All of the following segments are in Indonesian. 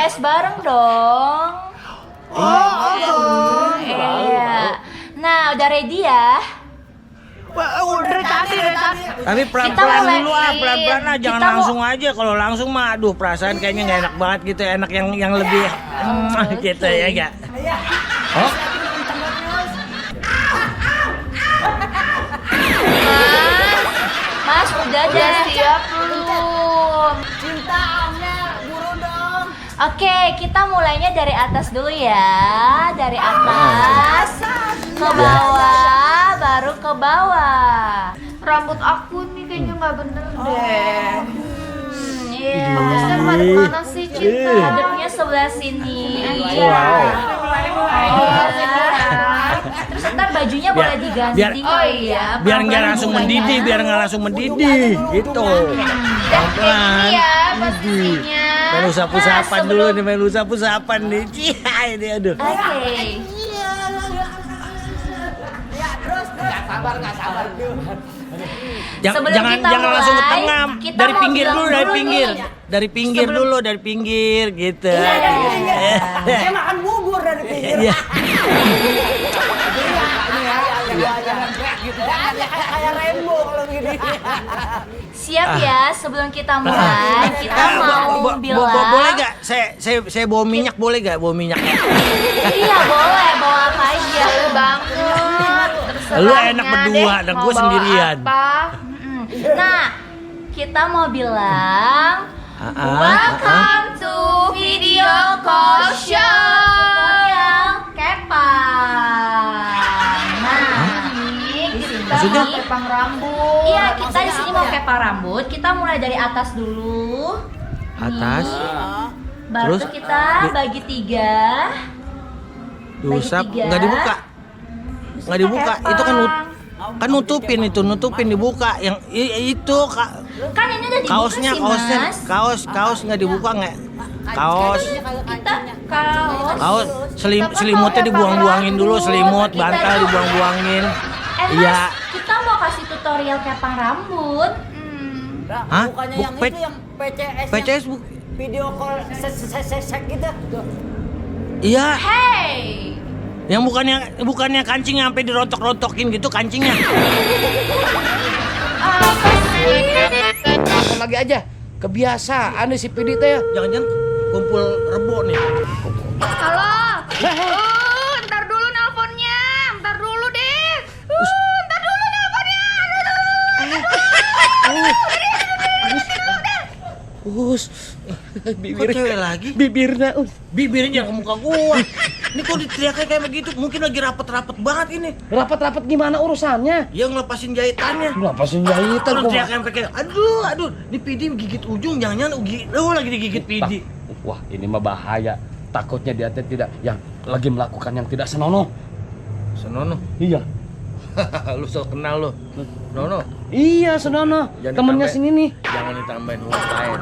beres bareng dong. Iya. Nah, udah ready ya? Udah tadi. Tapi pelan-pelan dulu pelan-pelan lah, jangan langsung aja. Kalau langsung mah aduh perasaan kayaknya nggak enak banget gitu, enak yang lebih gitu ya enggak? Oh. Mas, udah siap belum? Cintaannya buru dong. Oke, kita mulainya dari atas dulu ya. Dari atas ke bawah, baru ke bawah. Rambut aku nih kayaknya nggak bener deh. Iya. Terusnya mana sih Cinta? Hadapnya sebelah sini. Iya. Terus ntar bajunya boleh diganti. Oh iya. Biar nggak langsung mendidih, gitu. Pelan-pelan. Iya, posisinya. Main usap-usapan dulu nih, main usap-usapan nih. Cia, ini aduh. Oke. Nggak sabar. Jangan langsung ke tengah, dari pinggir dulu, dari pinggir gitu. Saya makan bubur dari pinggir. Kayak rainbow kalau begini. Siap ya, sebelum kita mulai, kita mau bilang. Boleh gak? Saya bawa minyak, boleh gak? Bawa minyak? Iya boleh, bawa apa aja. Banget. Lu enak berdua, dan gue sendirian. Nah, kita mau bilang, welcome to video call show yang Kepang. Nah, ini kita Maksudnya? mau kepang rambut. Iya, kita di sini mau kepang rambut. Kita mulai dari atas dulu. Atas. Baru Terus? kita bagi 3. Diusap, Bagi 3. nggak dibuka. Nggak dibuka, itu kan nutupin dibuka. Yang itu Kan ini udah dibuka kaosnya, sih, Mas. kaos nggak dibuka nggak? Kaos. Kita kaos. Selimutnya dibuang-buangin dulu, selimut, bantal dibuang-buangin. Mas, Iya. kita mau kasih tutorial kepang rambut. Hah? Bukannya yang Pe- itu yang PCS, PCS yang video call sek gitu. Iya. Hey. Yang bukannya kancing sampai dirontok-rontokin gitu kancingnya. Telepon lagi aja. Kebiasaan nih si Pidi teh. Jangan-jangan kumpul rebo nih. Halo. Ntar dulu nelponnya. Ntar dulu deh. Ntar dulu nelponnya. Kok cewek lagi? Bibirnya Bibirnya jangan ke muka gua. Ini kok diteriaknya kayak begitu? Mungkin lagi rapet-rapet banget ini. rapat-rapat gimana urusannya? Yang ngelepasin jahitannya. Ngapain jahitan Orang kok? teriak sampai kayak aduh, ini Pidi gigit ujung, jangan-jangan lagi digigit Pidi. Wah, ini mah bahaya. Takutnya dia tidak yang lagi melakukan yang tidak senonoh. Senono. Iya. Lu so kenal lu. Nono. Iya, senonoh. Jangan Temennya ditambah- sini nih. Jangan ditambahin huruf lain.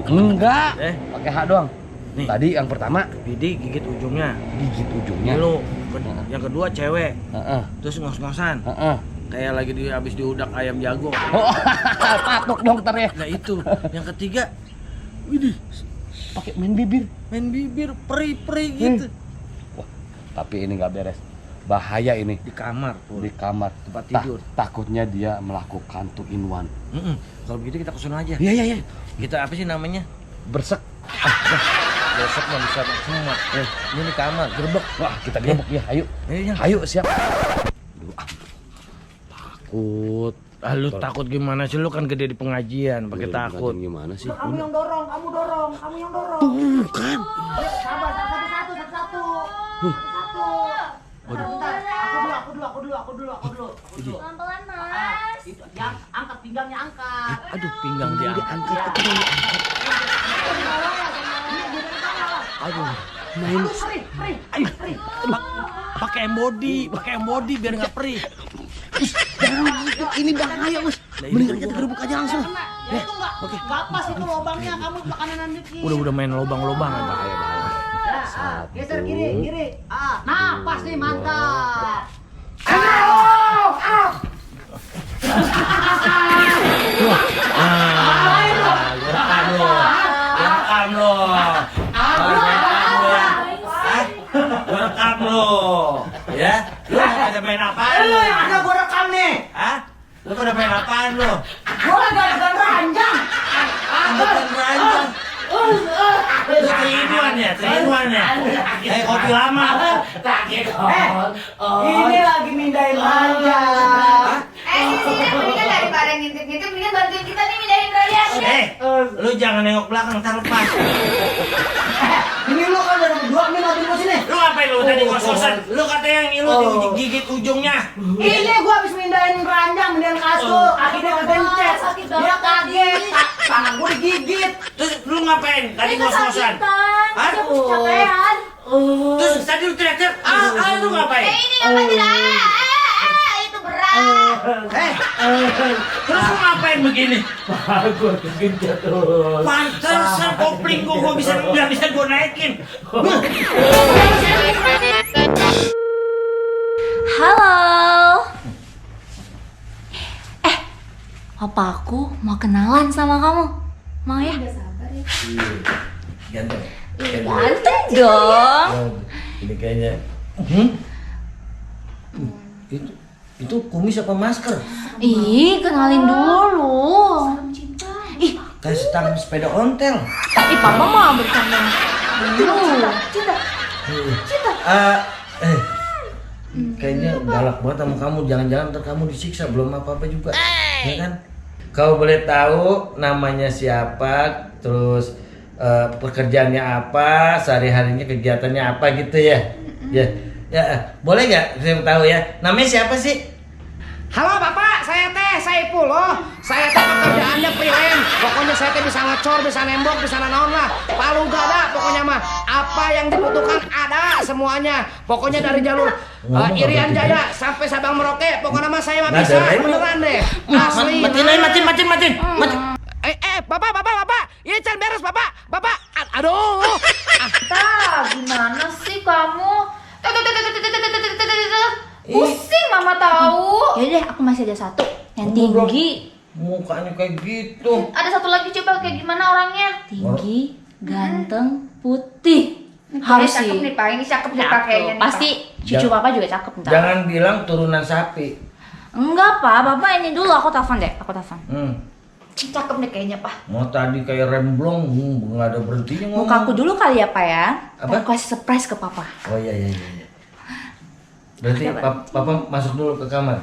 Enggak. Pakai H doang. Nih. Tadi yang pertama Pidi gigit ujungnya. gigit ujungnya. Lu. Yang kedua cewek. Heeh. Terus ngos-ngosan. Heeh. Kayak lagi habis diudak ayam jago. Oh, patok dong ntar ya. Nah itu. Yang ketiga, widih, Pakai main bibir. main bibir peri-peri gitu. Wah, tapi ini nggak beres. Bahaya ini. Di kamar, Di kamar tempat tidur. Takutnya dia melakukan two in one. Kalau begitu kita kesana aja. Iya. Kita apa sih namanya? Bersek. Besok nggak bisa semua. Ini di kamar, gerbek. Wah, kita gebuk ya. Ayo. Yang Ayo, siap. Aduh, takut. lu takut gimana sih? Lu kan gede di pengajian, pakai takut. Gimana sih? Kamu yang dorong. Bukan. Sabar, satu-satu. Satu. Bentar, aku dulu. Pelan-pelan, Mas. Itu, yang angkat pinggangnya angkat. Aduh, pinggang diangkat. Aduh, main. Pakai embody biar nggak perih. Jangan gitu. Ini bahaya, Us. Mendingan kita gebuk aja langsung. Ya itu nggak pas itu lubangnya, kamu makanan dikit. Udah main lobang-lobang bahaya. Ya, geser kiri. Nah, pas nih, mantap. Rekam lo. main apaan lu? Gua lagi ada ranjang. Bukan ranjang. Lu terinuan ya? Kayak kopi lama. Ini lagi mindahin ranjang. Sini mendingan daripada ngintip-ngintip, mendingan bantuin kita nih mindahin Ryan. Lu jangan nengok belakang, ntar lepas. Ini lu kan udah berdua nih nanti lu sini. Lu ngapain lu tadi ngos-ngosan? Lu katanya yang lu gigit ujungnya. Ini gua habis mindahin ranjang, mindahin kasur, kakinya kegencet. sakit Dia banget kaget, tangan gua digigit. Terus lu ngapain tadi ngos-ngosan? Hah? Kecapean. Terus tadi lu teriak-teriak, lu ngapain? Ini ngapain? Itu berat. Terus lu ngapain begini? Gua kegencet tuh. Pantesan kopling gua nggak bisa gua naikin. Halo. Papaku mau kenalan sama kamu. Mau ya? Ganteng. Ganteng dong. Ini kayaknya. Itu kumis apa masker? Ih, kenalin dulu. Ih, Kayak setang sepeda ontel. papa mau bercanda dulu. Kayaknya galak banget sama kamu. Jangan-jangan ntar kamu disiksa belum apa-apa juga, ya kan? Kau boleh tahu namanya siapa, terus pekerjaannya apa, sehari-harinya kegiatannya apa gitu ya? Boleh nggak saya tahu ya? Namanya siapa sih? Halo Bapak, saya teh Saipul loh. Saya teh pekerjaannya freelance. Pokoknya saya teh bisa ngecor, bisa nembok, bisa nanaon lah. Palu gak ada pokoknya mah. Apa yang dibutuhkan ada semuanya. Pokoknya dari jalur Irian Jaya sampai Sabang Merauke. Pokoknya mah saya mah bisa beneran deh. Asli. Matiin. Bapak. Ini can beres Bapak. Aduh. Gimana sih kamu? Pusing mama tahu. Ya deh, aku masih ada satu yang tinggi. Mukanya kayak gitu. Ada satu lagi coba kayak gimana orangnya? Tinggi, ganteng, putih. Harus sih. Cakep nih Pak, ini cakep nih pakainya nih, Pasti cucu papa juga cakep ntar. Jangan bilang turunan sapi. Enggak Pak, Bapak ini dulu aku telepon deh, Cakep nih kayaknya Pak. Mau tadi kayak remblong, nggak ada berhentinya ngomong. Mukaku dulu kali ya Pak ya. Apa? Aku kasih surprise ke Papa. Oh iya. Berarti papa masuk dulu ke kamar.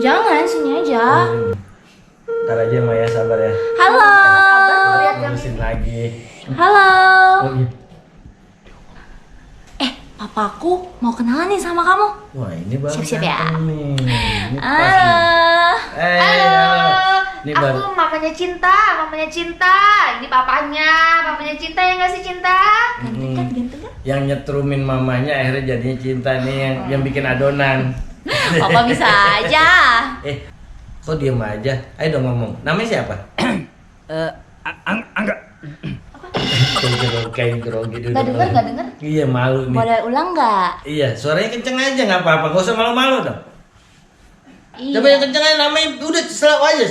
Jangan, sini aja. Ntar aja Maya, sabar ya. Halo. Ngurusin lagi. Halo. Oh iya. Papaku mau kenalan nih sama kamu. Wah ini baru Siap-siap ya. datang nih. Ini pas Halo. nih. Ini baru. Aku mamanya Cinta. Ini papanya Cinta ya nggak sih Cinta? Ganteng kan? Yang nyetrumin mamanya akhirnya jadinya Cinta nih yang bikin adonan. Papa bisa aja. Kok diem aja? Ayo dong ngomong. Namanya siapa? Angga. Kayak grogi dulu. Gak denger? Iya malu nih. Boleh ulang nggak? Iya, suaranya kenceng aja nggak apa-apa. Gak usah malu-malu dong. Iya. Coba yang kenceng aja namanya udah selalu aja.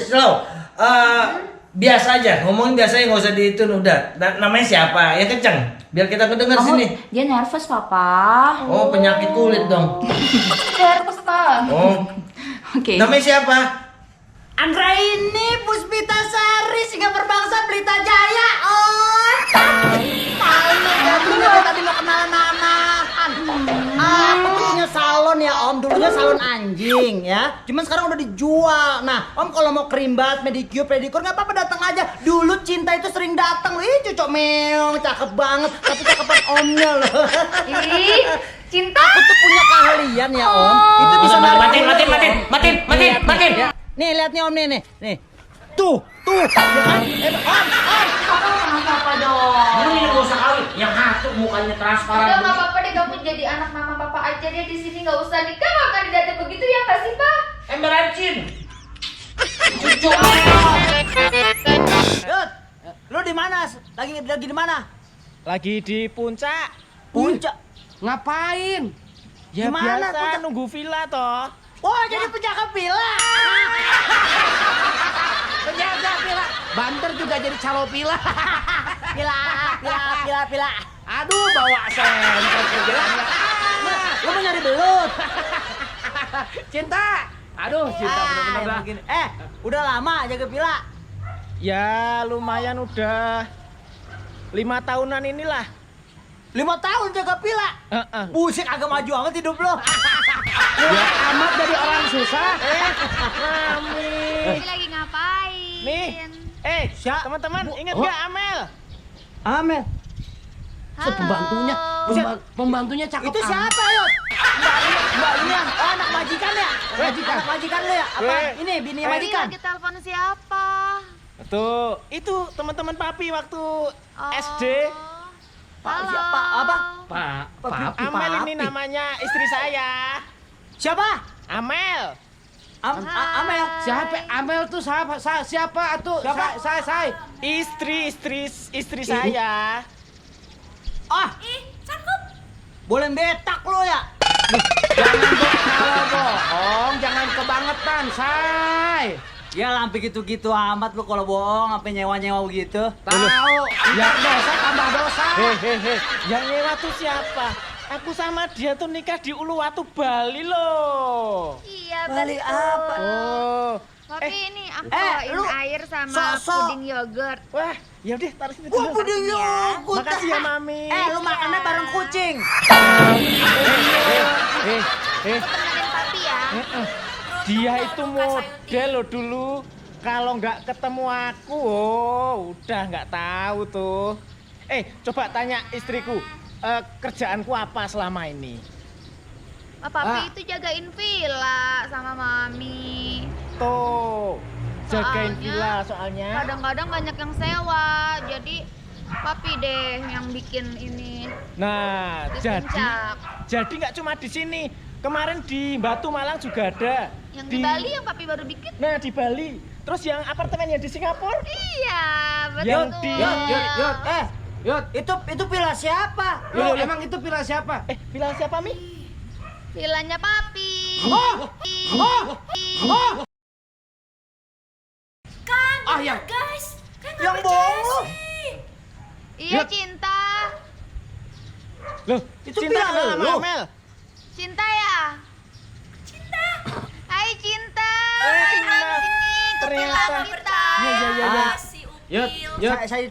Biasa aja, ngomongin biasa aja nggak usah diitun udah. Namanya siapa? Ya kenceng. Biar kita kedenger Kamu, sini. dia nervous Papa. Oh penyakit kulit dong. Nervous Pak. Oh. Oke. Namanya siapa? Andra ini Puspita Sari, Singa Berbangsa, Pelita Jaya. Malu tadi mau kenalan anakan. Aku punya salon ya Om, dulunya salon anjing ya. Cuman sekarang udah dijual. Nah Om kalau mau kerimbat, pedicure, pedicure nggak apa-apa datang aja. Dulu Cinta itu sering datang. Ih cocok meong, cakep banget. Tapi cakepan Omnya loh. Ih, Cinta. Aku tuh punya keahlian ya Om. Itu bisa Matiin. Ya. Nih lihat nih Om nih. Tuh. Ya kan? Kamu kenapa apa dong? Lu ini gak usah kali. Yang satu mukanya Udah transparan. nggak apa-apa deh, kamu jadi anak mama papa aja deh di sini, nggak usah nikah nggak kandidatnya begitu ya nggak sih Pak? Ember ancin. Cucu. Yud, lu di mana? Lagi di mana? Lagi di puncak. Puncak. Ngapain? Ya Gimana, biasa puncak? nunggu villa toh. Wah, jadi penjaga villa. Penjaga villa. Banter juga jadi calo villa. Villa. Aduh, bawa senter ke villa. Lu mau nyari belut? Cinta, Aduh, cinta bener-bener dah. Mungkin. Udah lama jaga Pila? Ya lumayan udah 5 tahunan inilah. 5 tahun jaga Pila? Buset, agak maju amat hidup lo. Ya amat jadi orang susah. Mami. Ini lagi ngapain? Nih. Teman-teman inget gak Amel? Amel. Halo. Pembantunya cakep. Itu siapa, Yot? Mbak ini ya? Oh, anak majikan ya? Anak majikan lo ya? Apa? Ini bini Ini majikan? lagi telepon siapa? Tuh, itu teman-teman papi waktu SD. Pak Halo. siapa? Apa? Pak, Amel ini namanya istri saya. Siapa? Amel. Amel. Siapa? Amel tuh siapa atuh? Saya. Istri saya. Boleh betak lo ya? Jangan bohong, jangan kebangetan, say. Ya lampi gitu-gitu amat lu kalau bohong, apa nyewa-nyewa begitu. Tahu, ya dosa tambah dosa. Hehehe, yang nyewa tuh siapa? Aku sama dia tuh nikah di Uluwatu, Bali loh. Iya, Bali betul. apa? Oh, Tapi ini aku bawain lu air sama sok-sok. puding yogurt. wah, ya udah taruh sini Wah, dulu. puding yogurt. Makasih ya, Mami. Lu makannya bareng kucing. Aku temenin papi ya. Dia itu model loh dulu. Kalau nggak ketemu aku, udah nggak tahu tuh. Coba tanya istriku, kerjaanku apa selama ini? Papi itu jagain villa sama mami. Tuh, jagain Soalnya- villa soalnya. Kadang-kadang banyak yang sewa, jadi papi deh yang bikin ini Nah, di jadi puncak. nggak cuma di sini. Kemarin di Batu Malang juga ada. Yang di Bali yang papi baru bikin. Nah, di Bali. Terus yang apartemen yang di Singapura. Iya, betul. Yang di- Yot, itu pila siapa? Loh, emang itu pila siapa? Villa siapa, Mi? Villanya papi. Yang Yang bohong lu. Iya, Cinta. Loh, Itu Cinta villa kenal sama lu? Amel. Cinta ya? Cinta. Hai Cinta. Cinta. Sini ke villa Ternyata. kita. Iya. Saya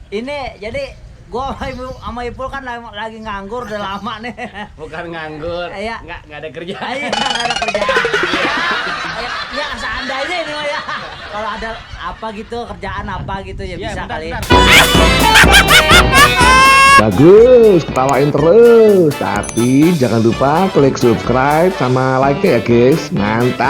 ini jadi gua sama Ipul kan lagi nganggur udah lama nih. Bukan nganggur. Iya. Nggak ada kerjaan. Ayo, nggak ada kerjaan. Ya seandainya ini mah ya. Kalau ada apa gitu kerjaan apa gitu ya bisa bentar, kali. bentar. Bagus, ketawain terus. Tapi jangan lupa klik subscribe sama like ya guys. Mantap.